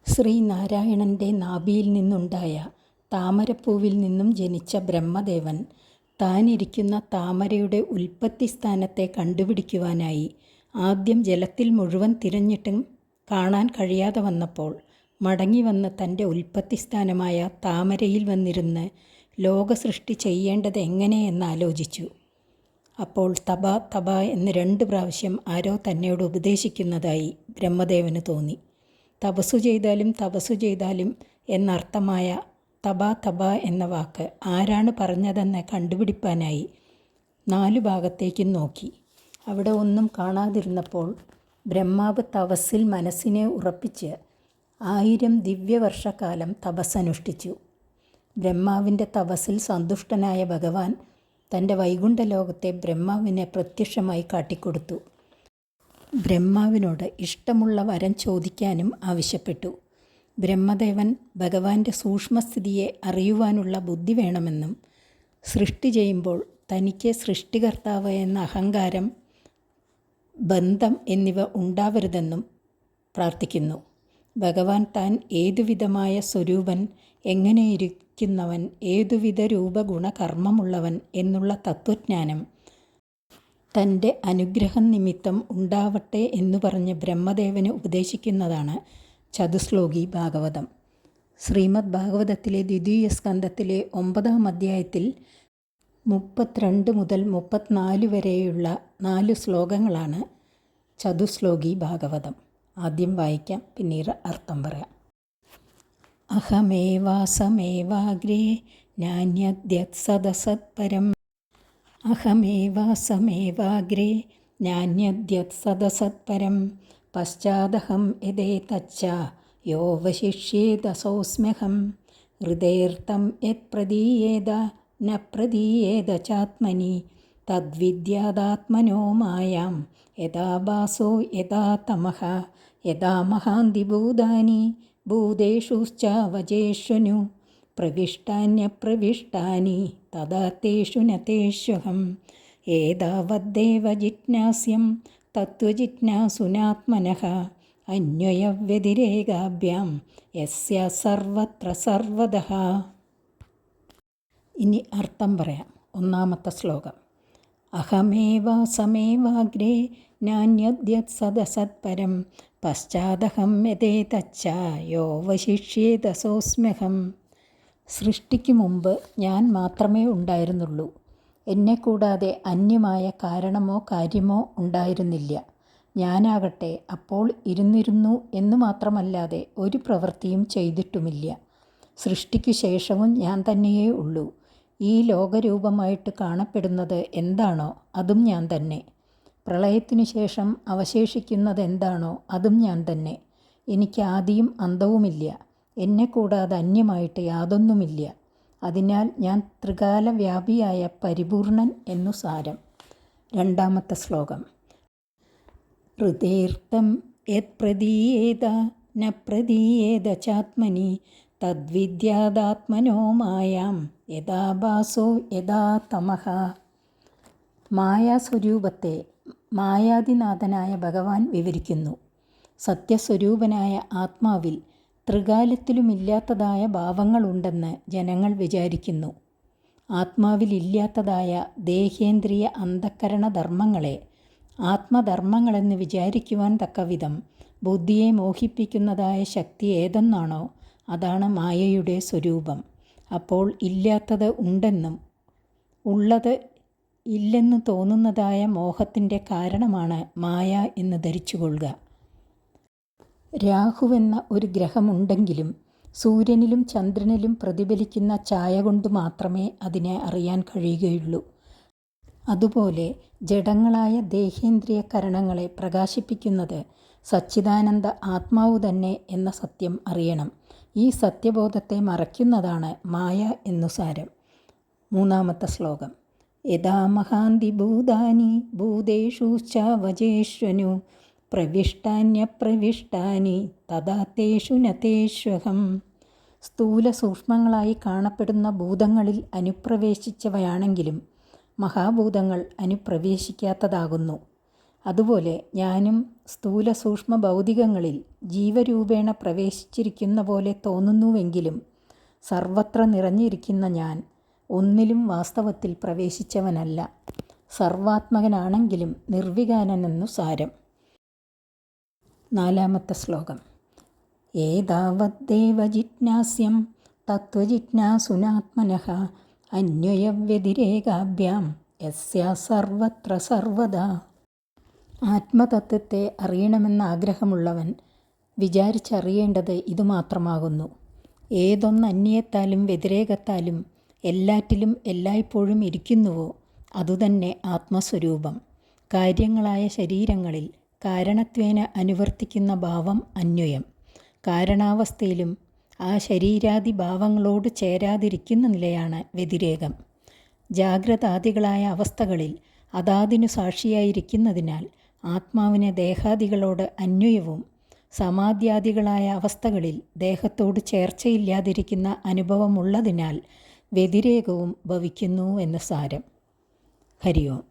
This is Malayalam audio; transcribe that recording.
ശ്രീനാരായണൻ്റെ നാഭിയിൽ നിന്നുണ്ടായ താമരപ്പൂവിൽ നിന്നും ജനിച്ച ബ്രഹ്മദേവൻ താനിരിക്കുന്ന താമരയുടെ ഉൽപ്പത്തിസ്ഥാനത്തെ കണ്ടുപിടിക്കുവാനായി ആദ്യം ജലത്തിൽ മുഴുവൻ തിരഞ്ഞിട്ടും കാണാൻ കഴിയാതെ വന്നപ്പോൾ മടങ്ങിവന്ന് തൻ്റെ ഉൽപ്പത്തിസ്ഥാനമായ താമരയിൽ വന്നിരുന്ന് ലോകസൃഷ്ടി ചെയ്യേണ്ടത് എങ്ങനെയെന്നാലോചിച്ചു. അപ്പോൾ തപ തപ എന്ന് 2 പ്രാവശ്യം ആരോ തന്നോട് ഉപദേശിക്കുന്നതായി ബ്രഹ്മദേവന് തോന്നി. തപസ്സു ചെയ്താലും എന്നർത്ഥമായ തപ തപ എന്ന വാക്ക് ആരാണ് പറഞ്ഞതെന്ന് കണ്ടുപിടിപ്പാനായി 4 ഭാഗത്തേക്കും നോക്കി. അവിടെ ഒന്നും കാണാതിരുന്നപ്പോൾ ബ്രഹ്മാവ് തപസ്സിൽ മനസ്സിനെ ഉറപ്പിച്ച് 1000 ദിവ്യവർഷക്കാലം തപസ്സനുഷ്ഠിച്ചു. ബ്രഹ്മാവിൻ്റെ തപസ്സിൽ സന്തുഷ്ടനായ ഭഗവാൻ തൻ്റെ വൈകുണ്ഠലോകത്തെ ബ്രഹ്മാവിനെ പ്രത്യക്ഷമായി കാട്ടിക്കൊടുത്തു. ബ്രഹ്മാവിനോട് ഇഷ്ടമുള്ള വരം ചോദിക്കാനും ആവശ്യപ്പെട്ടു. ബ്രഹ്മദേവൻ ഭഗവാന്റെ സൂക്ഷ്മസ്ഥിതിയെ അറിയുവാനുള്ള ബുദ്ധി വേണമെന്നും സൃഷ്ടി ചെയ്യുമ്പോൾ തനിക്ക് സൃഷ്ടികർത്താവ് എന്ന അഹങ്കാരം, ബന്ധം എന്നിവ ഉണ്ടാവരുതെന്നും പ്രാർത്ഥിക്കുന്നു. ഭഗവാൻ താൻ ഏതുവിധമായ സ്വരൂപൻ, എങ്ങനെയിരിക്കുന്നവൻ, ഏതുവിധ രൂപഗുണകർമ്മമുള്ളവൻ എന്നുള്ള തത്വജ്ഞാനം തൻ്റെ അനുഗ്രഹം നിമിത്തം ഉണ്ടാവട്ടെ എന്നു പറഞ്ഞ് ബ്രഹ്മദേവന് ഉപദേശിക്കുന്നതാണ് ചതുശ്ലോകി ഭാഗവതം. ശ്രീമദ് ഭാഗവതത്തിലെ ദ്വിതീയ സ്കന്ധത്തിലെ 9-ാം അധ്യായത്തിൽ 32 മുതൽ 34 വരെയുള്ള 4 ശ്ലോകങ്ങളാണ് ചതുശ്ലോകി ഭാഗവതം. ആദ്യം വായിക്കാം, പിന്നീട് അർത്ഥം പറയാം. അഹമേവാസമേവാഗ്രേ നാന്യദ്യത്സദസത്പരം. അഹമേവാസമേവാഗ്രേ നാന്യദ്യത്സദസത്പരം. പശ്ചാദഹം യഥേതച്ച യോവശിഷ്യേദസോസ്മ്യഹം. ഹൃദേർത്തം യത് പ്രദീയേത ന പ്രദീയേത ചാത്മനി. തദ്വിദ്യാദാത്മനോ മായാം യഥാ ഭാസോ യഥാ തമഃ. യഥാ മഹാന്തി ഭൂതാനി ഭൂതേഷുശ്ചാവചേഷ്വനു. പ്രവിഷ്ടാന്യപ്രവിഷ്ടാനി തഥാ തേഷു ന തേഷ്വഹം. ഏതാവദ്ദേവ ജിജ്ഞാസ്യം തത്വജിജ്ഞാസുനാത്മനഃ. അന്വയവ്യതിരേകാഭ്യാം യസ്യ സർവത്ര സർവദഃ. ഇനി അർത്ഥം പറയാം. 1-ാമത്തെ ശ്ലോകം. അഹമേവാസമേവാഗ്രേ നാന്യദ്യത്സദസത്പരം. പശ്ചാദഹം യഥേതച്ച യോവശിഷ്യേദസോസ്മ്യഹം. സൃഷ്ടിക്കു മുമ്പ് ഞാൻ മാത്രമേ ഉണ്ടായിരുന്നുള്ളൂ. എന്നെക്കൂടാതെ അന്യമായ കാരണമോ കാര്യമോ ഉണ്ടായിരുന്നില്ല. ഞാനാകട്ടെ അപ്പോൾ ഇരുന്നിരുന്നു എന്നു മാത്രമല്ലാതെ ഒരു പ്രവൃത്തിയും ചെയ്തിട്ടുമില്ല. സൃഷ്ടിക്കു ശേഷവും ഞാൻ തന്നെയേ ഉള്ളൂ. ഈ ലോകരൂപമായിട്ട് കാണപ്പെടുന്നത് എന്താണോ അതും ഞാൻ തന്നെ. പ്രളയത്തിനു ശേഷം അവശേഷിക്കുന്നത് എന്താണോ അതും ഞാൻ തന്നെ. എനിക്ക് ആദിയും അന്തവുമില്ല. എന്നെക്കൂടാതെ അന്യമായിട്ട് യാതൊന്നുമില്ല. അതിനാൽ ഞാൻ ത്രികാലവ്യാപിയായ പരിപൂർണൻ എന്നു സാരം. 2-ാമത്തെ ശ്ലോകം. ഹൃദേർത്തം യത് പ്രദീയേത ന പ്രദീയേത ചാത്മനി. തദ്വിദ്യാദാത്മനോ മായാം യഥാ ഭാസോ യഥാ തമഃ. മായാസ്വരൂപത്തെ മായാദിനാഥനായ ഭഗവാൻ വിവരിക്കുന്നു. സത്യസ്വരൂപനായ ആത്മാവിൽ ത്രികാലത്തിലുമില്ലാത്തതായ ഭാവങ്ങളുണ്ടെന്ന് ജനങ്ങൾ വിചാരിക്കുന്നു. ആത്മാവിലില്ലാത്തതായ ദേഹേന്ദ്രിയ അന്ധക്കരണ ധർമ്മങ്ങളെ ആത്മധർമ്മങ്ങളെന്ന് വിചാരിക്കുവാൻ തക്കവിധം ബുദ്ധിയെ മോഹിപ്പിക്കുന്നതായ ശക്തി ഏതെന്നാണോ അതാണ് മായയുടെ സ്വരൂപം. അപ്പോൾ ഇല്ലാത്തത് ഉണ്ടെന്നും ഉള്ളത് ഇല്ലെന്ന് തോന്നുന്നതായ മോഹത്തിൻ്റെ കാരണമാണ് മായ എന്ന് ധരിച്ചുകൊള്ളുക. രാഹുവെന്ന ഒരു ഗ്രഹമുണ്ടെങ്കിലും സൂര്യനിലും ചന്ദ്രനിലും പ്രതിഫലിക്കുന്ന ഛായ കൊണ്ട് മാത്രമേ അതിനെ അറിയാൻ കഴിയുകയുള്ളൂ. അതുപോലെ ജഡങ്ങളായ ദേഹേന്ദ്രിയ കരണങ്ങളെ പ്രകാശിപ്പിക്കുന്നത് സച്ചിദാനന്ദ ആത്മാവ് തന്നെ എന്ന സത്യം അറിയണം. ഈ സത്യബോധത്തെ മറയ്ക്കുന്നതാണ് മായ എന്നു സാരം. 3-ാമത്തെ ശ്ലോകം. യഥാ മഹാന്തി ഭൂതാനി ഭൂതേഷുശ്ചാവചേഷ്വനു. പ്രവിഷ്ടാന്യപ്രവിഷ്ടാനി തഥാ തേഷു ന തേഷ്വഹം. സ്ഥൂല സൂക്ഷ്മങ്ങളായി കാണപ്പെടുന്ന ഭൂതങ്ങളിൽ അനുപ്രവേശിച്ചവയാണെങ്കിലും മഹാഭൂതങ്ങൾ അനുപ്രവേശിക്കാത്തതാകുന്നു. അതുപോലെ ഞാനും സ്ഥൂല സൂക്ഷ്മ ഭൗതികങ്ങളിൽ ജീവരൂപേണ പ്രവേശിച്ചിരിക്കുന്ന പോലെ തോന്നുന്നുവെങ്കിലും സർവത്ര നിറഞ്ഞിരിക്കുന്ന ഞാൻ ഒന്നിലും വാസ്തവത്തിൽ പ്രവേശിച്ചവനല്ല. സർവാത്മകനാണെങ്കിലും നിർവികാരനെന്നു സാരം. 4-ാമത്തെ ശ്ലോകം. ഏതാവദ്ദേവ ജിജ്ഞാസ്യം തത്വജിജ്ഞാസുനാത്മനഃ അന്വയവ്യതിരേകാഭ്യാം യസ്യാ സർവത്ര സർവദാ. ആത്മതത്വത്തെ അറിയണമെന്ന ആഗ്രഹമുള്ളവൻ വിചാരിച്ചറിയേണ്ടത് ഇതുമാത്രമാകുന്നു. ഏതൊന്ന് അന്യത്താലും വ്യതിരേകത്താലും എല്ലാറ്റിലും എല്ലായ്പ്പോഴും ഇരിക്കുന്നുവോ അതുതന്നെ ആത്മസ്വരൂപം. കാര്യങ്ങളായ ശരീരങ്ങളിൽ കാരണത്വേന അനുവർത്തിക്കുന്ന ഭാവം അന്വയം. കാരണാവസ്ഥയിലും ആ ശരീരാദി ഭാവങ്ങളോട് ചേരാതിരിക്കുന്ന നിലയാണ് വ്യതിരേകം. ജാഗ്രതാദികളായ അവസ്ഥകളിൽ അതാതിനു സാക്ഷിയായിരിക്കുന്നതിനാൽ ആത്മാവിന് ദേഹാദികളോട് അന്വയവും സമാധ്യാദികളായ അവസ്ഥകളിൽ ദേഹത്തോട് ചേർച്ചയില്ലാതിരിക്കുന്ന അനുഭവമുള്ളതിനാൽ വ്യതിരേകവും ഭവിക്കുന്നു എന്ന് സാരം. ഹരി ഓം.